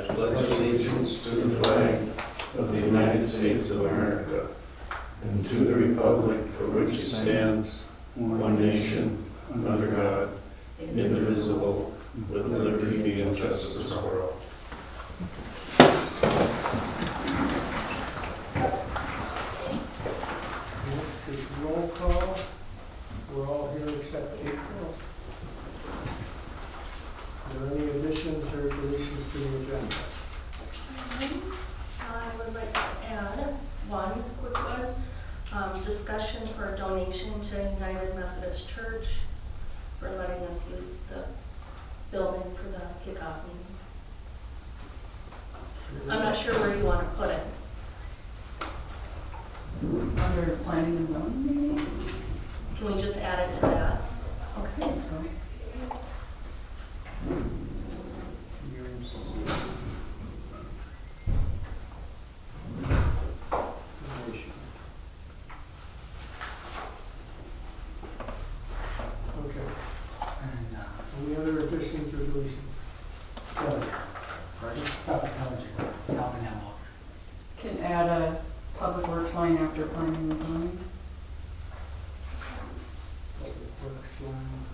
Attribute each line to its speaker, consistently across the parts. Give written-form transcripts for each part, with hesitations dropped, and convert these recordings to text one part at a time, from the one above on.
Speaker 1: pledge allegiance to the flag of the United States of America and to the republic for which it stands, one nation, under God, indivisible, with liberty and justice for all.
Speaker 2: Next is roll call. We're all here except April. Are there any additions or deletions to the agenda?
Speaker 3: I would like to add one quick one. Discussion for a donation to United Methodist Church for letting us use the building for the kickoff meeting. I'm not sure where you want to put it.
Speaker 4: Under planning and zoning, maybe?
Speaker 3: Can we just add it to that?
Speaker 4: Okay, so.
Speaker 2: Donation. Okay.
Speaker 5: And,
Speaker 2: Any other additions or deletions?
Speaker 5: Calvin Hamel.
Speaker 4: Can add a public works line after planning and zoning.
Speaker 2: Public Works line.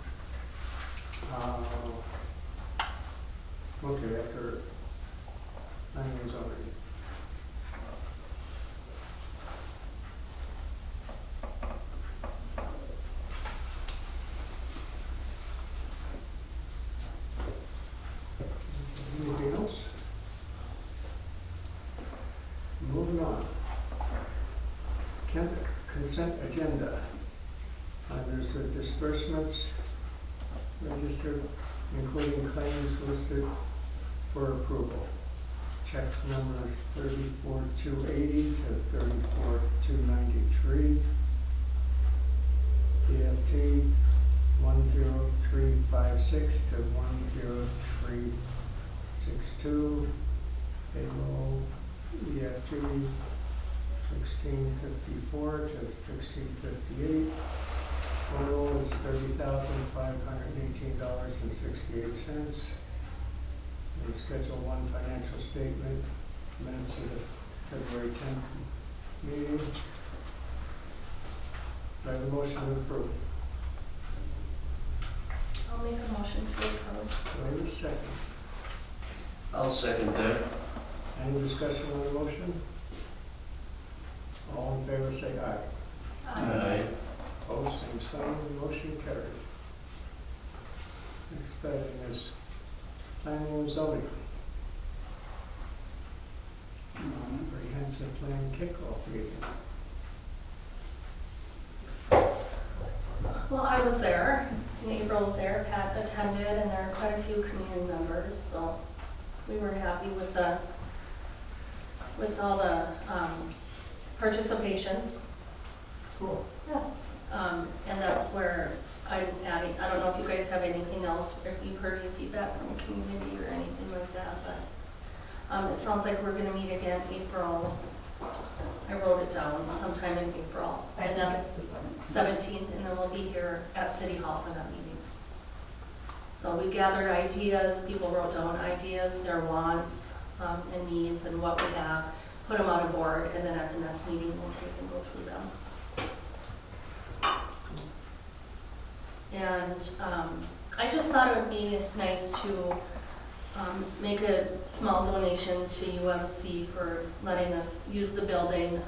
Speaker 2: Okay, after 9 years already. Anything else? Moving on. Consent agenda. There's the disbursements registered, including claims listed for approval. Check number 34280 to 34293. EFT 10356 to 10362. Payroll EFT 1654 to 1658. Total is $30,518.68. And Schedule 1 financial statement, minutes of the February 10th meeting. Do I have a motion to approve?
Speaker 3: I'll make a motion to approve.
Speaker 2: Do I have a second?
Speaker 1: I'll second that.
Speaker 2: Any discussion on the motion? All in favor say aye.
Speaker 1: Aye.
Speaker 2: Opposed, same sign, the motion carries. Next item is planning and zoning. Comprehensive plan kickoff meeting.
Speaker 3: Well, I was there, and April was there, Pat attended, and there are quite a few community members, so we were happy with all the participation.
Speaker 2: Cool.
Speaker 3: Yeah. And that's where I'm adding, I don't know if you guys have anything else, or if you've heard any feedback from the community or anything like that, but it sounds like we're gonna meet again April, I wrote it down, sometime in April.
Speaker 4: I
Speaker 3: And
Speaker 4: think
Speaker 3: then
Speaker 4: it's the 17th.
Speaker 3: 17th, and then we'll be here at City Hall for that meeting. So we gathered ideas, people wrote down ideas, their wants and needs and what we have, put them on a board, and then at the next meeting, we'll take and go through them. And I just thought it would be nice to make a small donation to UMC for letting us use the building.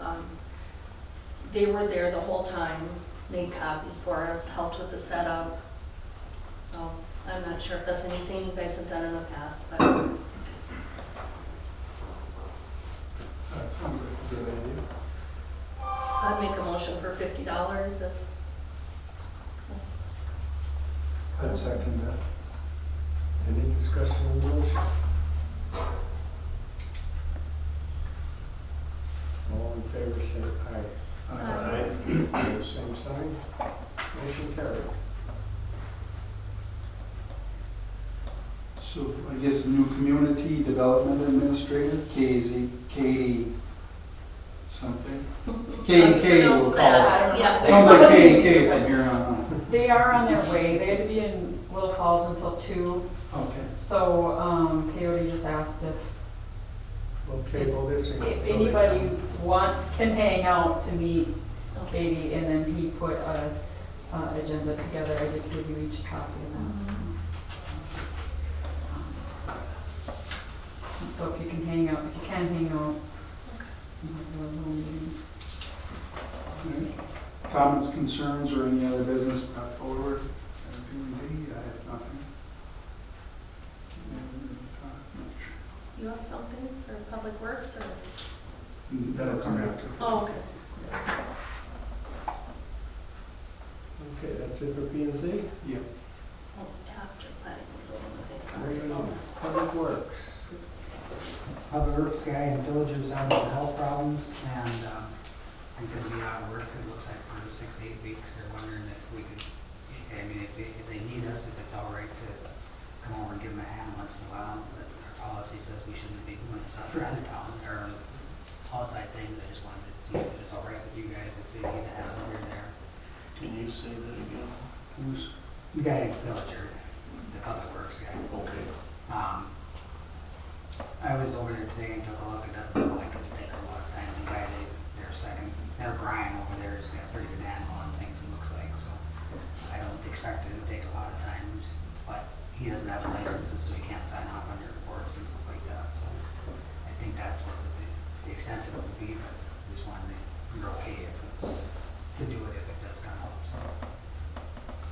Speaker 3: They were there the whole time, made copies for us, helped with the setup. So I'm not sure if that's anything you guys have done in the past, but
Speaker 2: That sounds like a good idea.
Speaker 3: I'd make a motion for $50 if that's.
Speaker 2: I'd second that. Any discussion on the motion? All in favor say aye.
Speaker 3: Aye.
Speaker 2: Opposed, same sign. Motion carries.
Speaker 6: So I guess new community development administrator, Katie something. Katie K we'll call her.
Speaker 3: Yes.
Speaker 6: Sounds like Katie K from here on out.
Speaker 4: They are on their way. They had to be in Little Falls until 2.
Speaker 6: Okay.
Speaker 4: So Coyote just asked if
Speaker 2: We'll table this and.
Speaker 4: If anybody wants, can hang out to meet
Speaker 3: Okay.
Speaker 4: Katie, and then he put a agenda together. I did give you each a copy of that. So if you can hang out, if you can hang out, you might do a little meeting.
Speaker 6: Comments, concerns, or any other business brought forward? I have nothing.
Speaker 3: You have something for Public Works or?
Speaker 6: That'll come after.
Speaker 3: Oh, okay.
Speaker 2: Okay, that's it for P and Z.
Speaker 6: Yep.
Speaker 3: Oh, after planning was over, okay,
Speaker 2: Moving
Speaker 3: sorry.
Speaker 2: on. Public Works.
Speaker 5: Public Works guy in Villager was having some health problems and, I'm gonna be out of work, it looks like for 6 to 8 weeks. They're wondering if we could, I mean, if they need us, if it's all right to come over and give them a hand once in a while. But our policy says we shouldn't be doing stuff around the town or outside things. I just wanted to see if it's all right with you guys if they need a hand over there.
Speaker 1: Can you say that again?
Speaker 6: Who's,
Speaker 5: The guy in Villager, the Public Works guy.
Speaker 1: Okay.
Speaker 5: I was over there today and took a look. It doesn't look like it'll take a lot of time. The guy, their Brian over there has got pretty good handle on things, it looks like, so I don't expect it to take a lot of time. But he doesn't have a license, so he can't sign off on your reports and stuff like that, so I think that's what the extent of it would be, but I just wanted to, you're okay if it was, to do it if it does come up, so,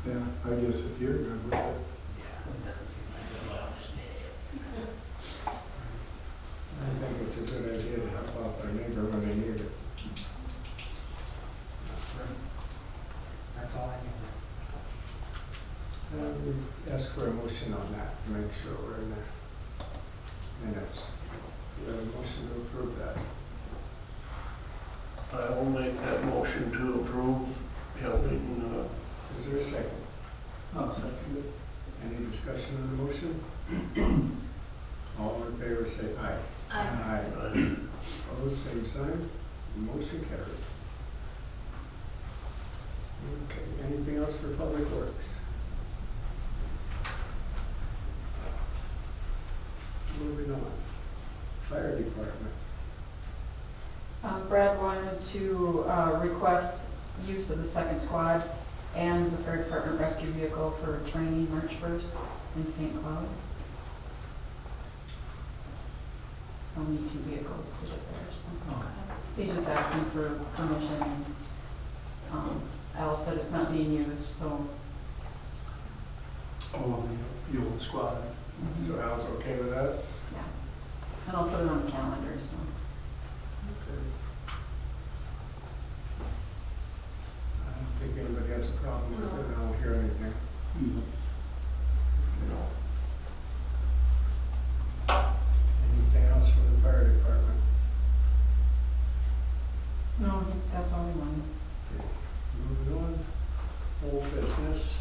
Speaker 2: Yeah, I guess if you're good with it.
Speaker 5: yeah, it doesn't seem like it.
Speaker 2: I think it's a good idea to help out our neighbor when they need it.
Speaker 5: That's all I need.
Speaker 2: We ask for a motion on that to make sure we're in the minutes. Do you have a motion to approve that?
Speaker 1: I will make that motion to approve building,
Speaker 2: Is there a second?
Speaker 6: I'll second it.
Speaker 2: Any discussion on the motion? All in favor say aye.
Speaker 3: I,
Speaker 2: Opposed, same sign. Motion carries. Okay, anything else for Public Works? Moving on. Fire Department.
Speaker 4: Brad wanted to request use of the second squad and the fire department rescue vehicle for training March 1st in St. Cloud. I'll need 2 vehicles to get there, so. He's just asking for permission. Al said it's not being used, so.
Speaker 6: Oh, the old squad.
Speaker 2: So Al's okay with that?
Speaker 4: Yeah. And I'll put it on the calendar, so.
Speaker 2: Okay. I don't think anybody has a problem with it. I don't hear anything. Anything else for the fire department?
Speaker 4: No, that's all we wanted.
Speaker 2: Moving on. Old business.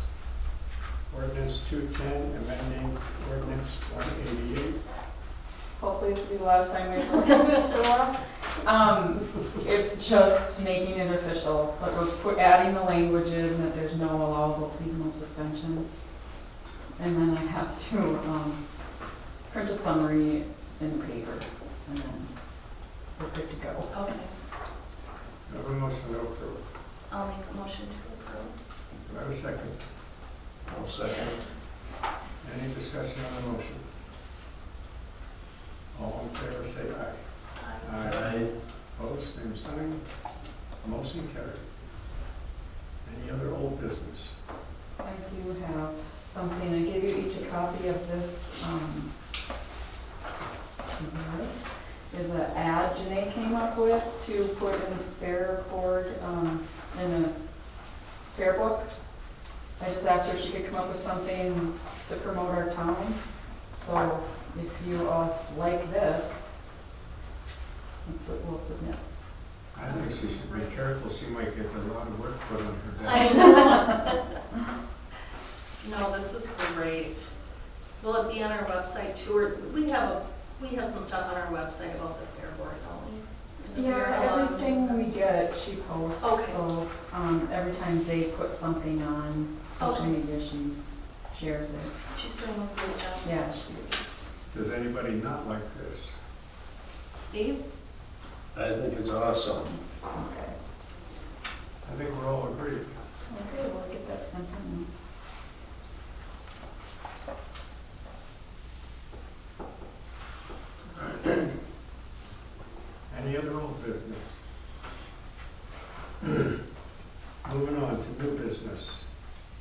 Speaker 2: Ordinance 210, amending ordinance 188.
Speaker 4: Hopefully this will be the last time we look at this for a while. It's just making it official, but we're adding the language in that there's no allowable seasonal suspension. And then I have to print a summary in the paper, and then we're good to go.
Speaker 3: okay,
Speaker 2: Do I have a motion to approve?
Speaker 3: I'll make a motion to approve.
Speaker 2: Do I have a second?
Speaker 1: I'll second.
Speaker 2: Any discussion on the motion? All in favor say aye.
Speaker 3: Aye.
Speaker 2: Opposed, same sign. Motion carried. Any other old business?
Speaker 4: I do have something, I gave you each a copy of this, this is an ad Janae came up with to put in the fair board, in the fair book. I just asked her if she could come up with something to promote our town. So if you all like this, that's what we'll submit.
Speaker 2: I think she should be careful. She might get a lot of work put on her
Speaker 3: I
Speaker 2: desk.
Speaker 3: know. No, this is great. Will it be on our website too, or we have some stuff on our website about the fair board, don't we?
Speaker 4: Yeah, everything we get, she posts.
Speaker 3: Okay.
Speaker 4: So, every time they put something on social
Speaker 3: Okay.
Speaker 4: media, she shares it.
Speaker 3: She's doing a great job.
Speaker 4: Yeah, she,
Speaker 2: Does anybody not like this?
Speaker 3: Steve?
Speaker 1: I think it's awesome.
Speaker 4: Okay.
Speaker 2: I think we're all agreed.
Speaker 4: Okay, we'll get that sent in.
Speaker 2: Any other old business? Moving on to new business.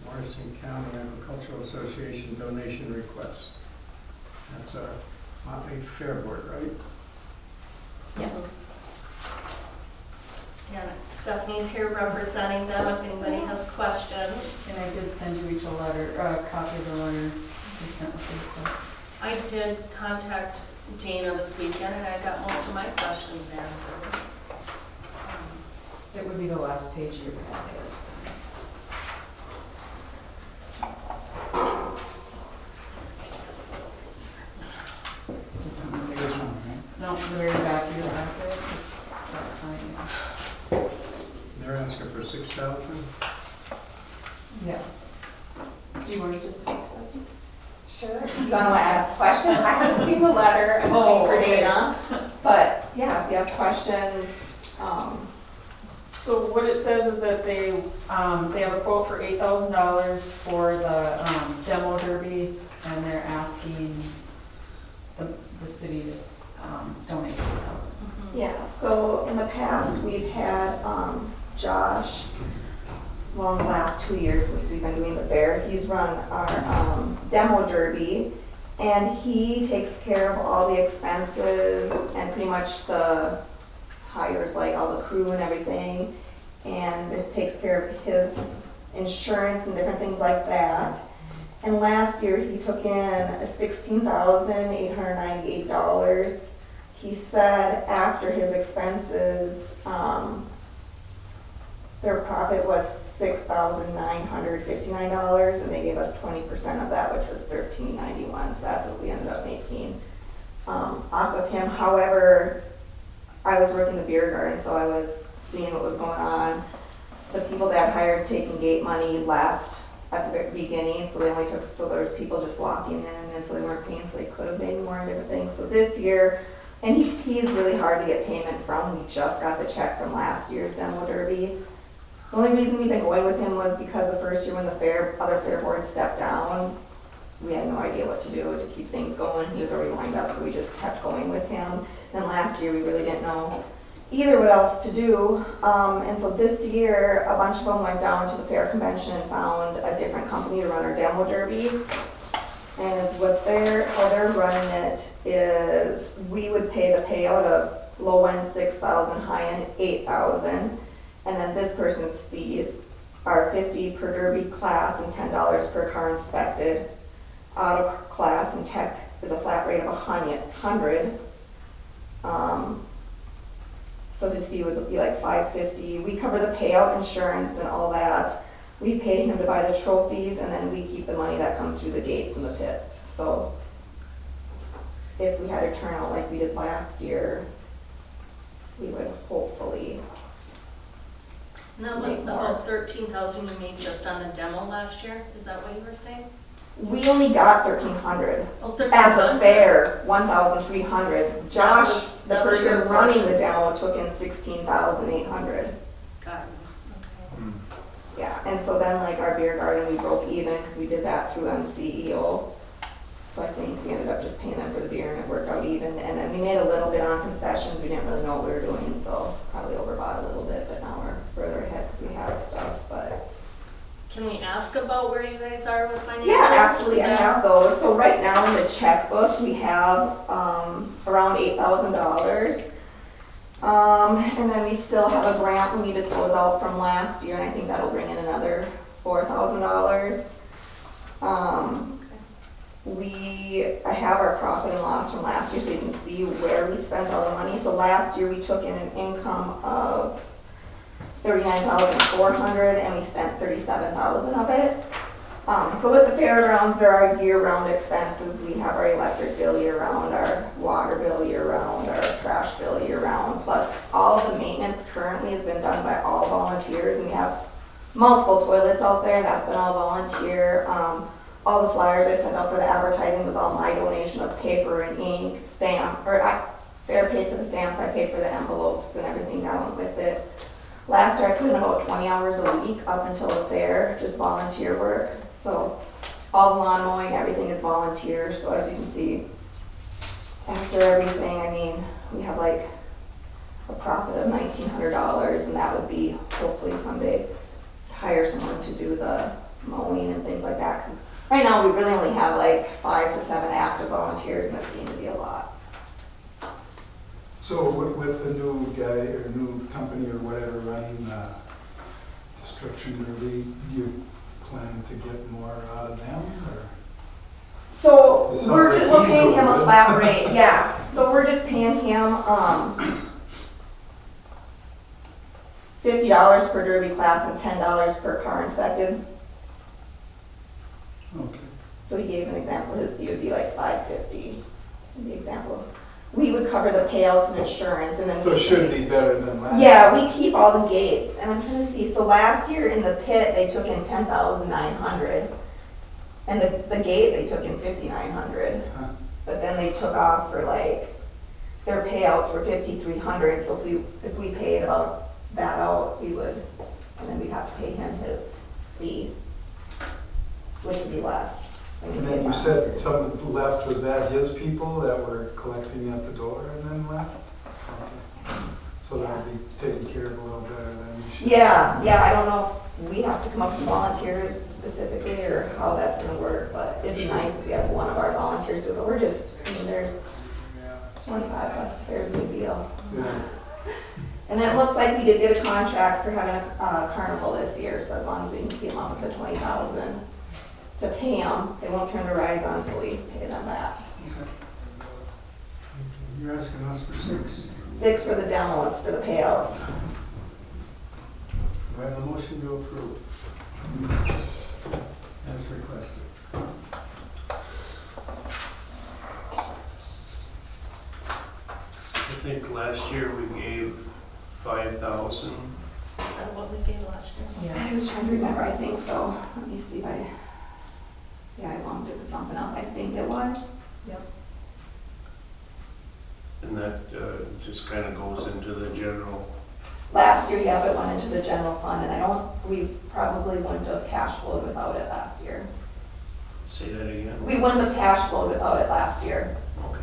Speaker 2: Morrison County Agricultural Association donation request. That's our Motley Fair Board, right?
Speaker 3: Yeah. Yeah, Stephanie's here representing them if anybody has questions.
Speaker 4: And I did send you each a letter, a copy of the letter you sent with the request.
Speaker 3: I did contact Dana this weekend and I got most of my questions answered.
Speaker 4: It would be the last page of your packet.
Speaker 3: This little thing.
Speaker 6: This one, right?
Speaker 4: No, the very back of your packet, just start signing.
Speaker 2: They're asking for 6,000.
Speaker 4: Yes. Do you want to just speak, Stephanie?
Speaker 7: Sure. You want to ask questions? I haven't seen the letter. I'm waiting for
Speaker 4: okay.
Speaker 7: Dana. But yeah, if you have questions,
Speaker 4: So what it says is that they have a quote for $8,000 for the demo derby, and they're asking the city to donate $6,000.
Speaker 7: yeah, so in the past, we've had Josh, well, in the last 2 years since we've been doing the fair, he's run our demo derby, and he takes care of all the expenses and pretty much the hires like all the crew and everything, and it takes care of his insurance and different things like that. And last year he took in $16,898. He said after his expenses, their profit was $6,959, and they gave us 20% of that, which was $1,391. So that's what we ended up making off of him. However, I was working the beer garden, so I was seeing what was going on. The people that hired taking gate money left at the beginning, so they only took, so there was people just walking in, and so they weren't paying, so they could have made more and different things. So this year, and he's really hard to get payment from. We just got the check from last year's demo derby. The only reason we've been going with him was because the first year when the other fair board stepped down, we had no idea what to do to keep things going. He was already lined up, so we just kept going with him. Then last year, we really didn't know either what else to do. And so this year, a bunch of them went down to the fair convention and found a different company to run our demo derby. And is how they're running it is we would pay the payout of low end 6,000, high end 8,000. And then this person's fees are $50 per derby class and $10 per car inspected. Auto class and tech is a flat rate of $100. So his fee would be like $550. We cover the payout insurance and all that. We pay him to buy the trophies, and then we keep the money that comes through the gates and the pits. So if we had a turnout like we did last year, we would hopefully.
Speaker 3: And that was about 13,000 you made just on the demo last year? Is that what you were saying?
Speaker 7: We only got 1,300.
Speaker 3: Oh,
Speaker 7: As
Speaker 3: 13,000?
Speaker 7: a fair, 1,300. Josh, the
Speaker 3: that was your
Speaker 7: person running
Speaker 3: portion.
Speaker 7: the demo, took in 16,800.
Speaker 3: Got it. Okay.
Speaker 7: Yeah, and so then like our beer garden, we broke even because we did that through MCEO. So I think we ended up just paying them for the beer and it worked out even. And then we made a little bit on concessions. We didn't really know what we were doing, so probably overbought a little bit, but now we're further ahead because we have stuff, but.
Speaker 3: Can we ask about where you guys are with financials?
Speaker 7: Yeah, absolutely,
Speaker 3: Is
Speaker 7: I
Speaker 3: that-
Speaker 7: have those. So right now in the checkbook, we have around $8,000. And then we still have a grant we need to close out from last year, and I think that'll bring in another $4,000. I have our profit and loss from last year, so you can see where we spent all the money. So last year, we took in an income of $39,400, and we spent $37,000 of it. So with the fairgrounds, there are year-round expenses. We have our electric bill year-round, our water bill year-round, our trash bill year-round, plus all of the maintenance currently has been done by all volunteers, and we have multiple toilets out there, and that's been all volunteer. All the flyers I sent out for the advertising was all my donation of paper and ink, Fair paid for the stamps, I paid for the envelopes and everything that went with it. Last year I put in about 20 hours a week up until the fair, just volunteer work. So all the lawn mowing, everything is volunteer. So as you can see, after everything, I mean, we have like a profit of $1,900, and that would be hopefully someday hire someone to do the mowing and things like that. 'Cause right now we really only have like 5 to 7 active volunteers, and it's going to be a lot.
Speaker 6: So with the new guy or new company or whatever running Destruction Derby, you plan to get more out of them, or?
Speaker 7: So
Speaker 6: It
Speaker 7: we're
Speaker 6: sounds
Speaker 7: just,
Speaker 6: like
Speaker 7: we're
Speaker 6: he's
Speaker 7: paying
Speaker 6: doing
Speaker 7: him a
Speaker 6: good.
Speaker 7: flat rate, yeah. So we're just paying him $50 per derby class and $10 per car inspected.
Speaker 6: Okay.
Speaker 7: So he gave an example, his fee would be like $550, the example. We would cover the payouts and insurance, and then.
Speaker 6: So it should be better than last.
Speaker 7: Yeah, we keep all the gates, and I'm trying to see, so last year in the pit, they took in 10,900. And the gate, they took in 5,900.
Speaker 6: Huh.
Speaker 7: But then they took off for like, their payouts were 5,300, so if we paid about that out, we would, and then we'd have to pay him his fee, which would be less. than we
Speaker 6: And
Speaker 7: paid
Speaker 6: then you
Speaker 7: last
Speaker 6: said
Speaker 7: year.
Speaker 6: some left, was that his people that were collecting at the door and then left? Okay. So that'll be taken care of a little better than you should.
Speaker 7: Yeah, I don't know if we have to come up with volunteers specifically or how that's gonna work, but it'd be nice if we have one of our volunteers do it, but we're just, I mean, there's 25 plus, the fair's a big deal.
Speaker 6: Yeah.
Speaker 7: And then it looks like we did get a contract for having a carnival this year, so as long as we can keep them up with the 20,000 to pay them, they won't turn the rides on until we pay them that.
Speaker 2: You're asking us for 6.
Speaker 7: 6 for the demos, for the payouts.
Speaker 2: Do I have a motion to approve? As requested.
Speaker 1: I think last year we gave 5,000.
Speaker 3: Is that what we gave last year?
Speaker 7: I was trying to remember, I think so. Let me see if I lumped it with something else, I think it was.
Speaker 1: And that just kind of goes into the general.
Speaker 7: Last year, yeah, it went into the general fund, and we probably wouldn't have cash flowed without it last year.
Speaker 1: Say that again?
Speaker 7: We wouldn't have cash flowed without it last year.
Speaker 1: Okay.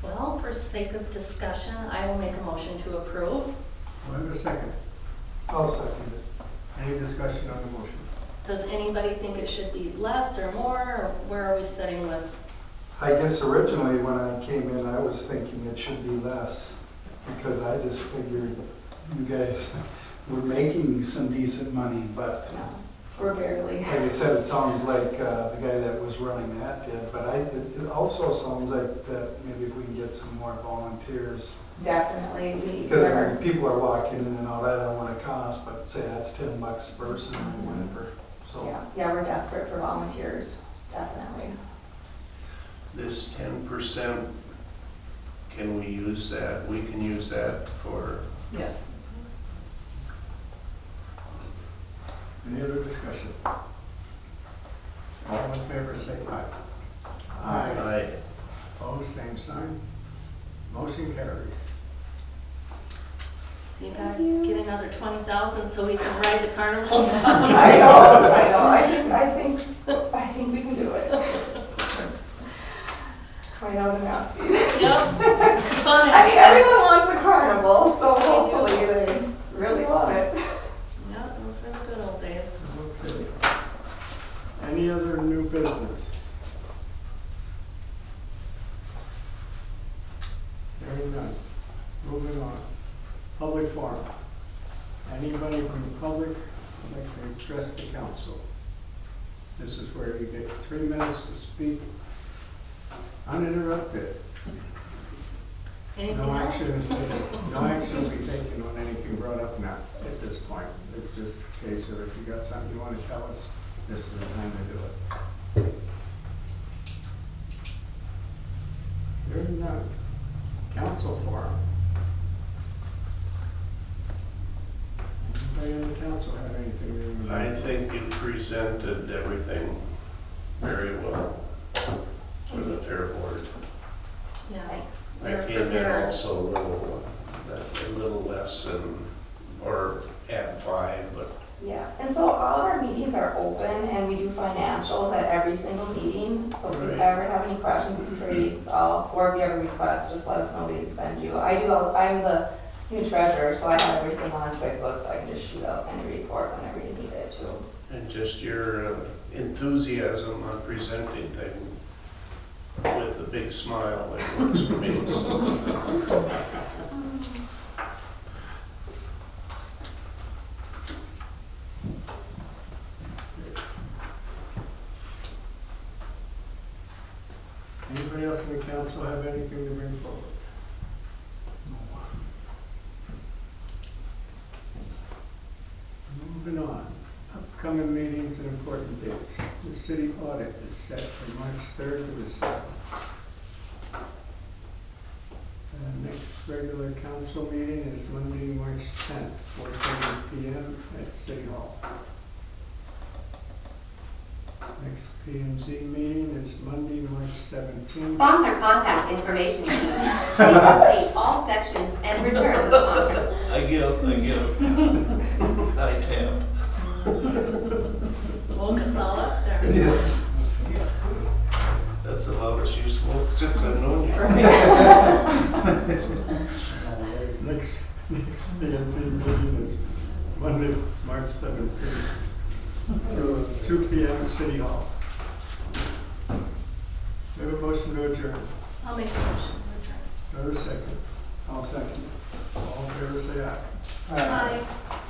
Speaker 3: Well, for sake of discussion, I will make a motion to approve.
Speaker 2: Do I have a second?
Speaker 6: I'll second it.
Speaker 2: Any discussion on the motion?
Speaker 3: Does anybody think it should be less or more, or where are we sitting with?
Speaker 6: I guess originally when I came in, I was thinking it should be less, because I just figured you guys were making some decent money, but
Speaker 7: No, we're barely.
Speaker 6: like I said, it sounds like the guy that was running that did, but it also sounds like that maybe if we can get some more volunteers,
Speaker 7: Definitely,
Speaker 6: because people are walking in and out, I don't know what it costs, but say that's $10 a person or whatever, so.
Speaker 7: yeah, we're desperate for volunteers, definitely.
Speaker 1: This 10%, can we use that? We can use that for,
Speaker 7: Yes.
Speaker 2: Any other discussion? All in favor, say aye.
Speaker 1: I,
Speaker 2: Opposed, same sign. Motion carries.
Speaker 3: So you gotta get another 20,000 so we can ride the carnival.
Speaker 7: I know, I think we can do it. Quite out of Massey.
Speaker 3: Yep. It's fun.
Speaker 7: I mean, everyone wants a carnival, so hopefully they really want it.
Speaker 3: Yeah, those were the good old days.
Speaker 2: Okay. Any other new business? Hearing none. Moving on. Public forum. Anybody from the public would like to address the council? This is where you get 3 minutes to speak uninterrupted.
Speaker 3: Anything
Speaker 2: No
Speaker 3: else?
Speaker 2: action is taken. No action will be taken on anything brought up now at this point. It's just a case of if you got something you want to tell us, this is the time to do it. Hearing none. Council forum. Anybody on the council anything?
Speaker 1: I think you presented everything very well for the fair board.
Speaker 3: Yeah.
Speaker 7: Thanks.
Speaker 1: I
Speaker 3: You're
Speaker 1: came in
Speaker 3: prepared.
Speaker 1: also a little less than, or at 5, but
Speaker 7: Yeah, and so all of our meetings are open and we do financials at every single meeting. So if you
Speaker 1: Right.
Speaker 7: ever have any questions, it's free, it's all, or if you have a request, just let us know, we can send you. I'm the new treasurer, so I have everything on QuickBooks, so I can just shoot out any report whenever you need it too.
Speaker 1: and just your enthusiasm on presenting things with a big smile, it works for me.
Speaker 2: Anybody else in the council have anything to bring forward? Moving on, upcoming meetings and important dates. The city audit is set for March 3rd to the 7th. The next regular council meeting is Monday, March 10th, 4:30 PM at City Hall. Next P&Z meeting is Monday, March 17th.
Speaker 8: Sponsor contact information sheet. Please complete all sections and return the contact.
Speaker 1: I give. I tap.
Speaker 3: Woke us all up there.
Speaker 6: Yes.
Speaker 1: That's the loudest you smoke since I've known you.
Speaker 2: Next P&Z meeting is Monday, March 17th, to 2 PM at City Hall. We have a motion to adjourn.
Speaker 3: I'll make a motion to adjourn.
Speaker 2: Do I have a second?
Speaker 6: I'll second.
Speaker 2: All in favor, say aye.
Speaker 3: Bye.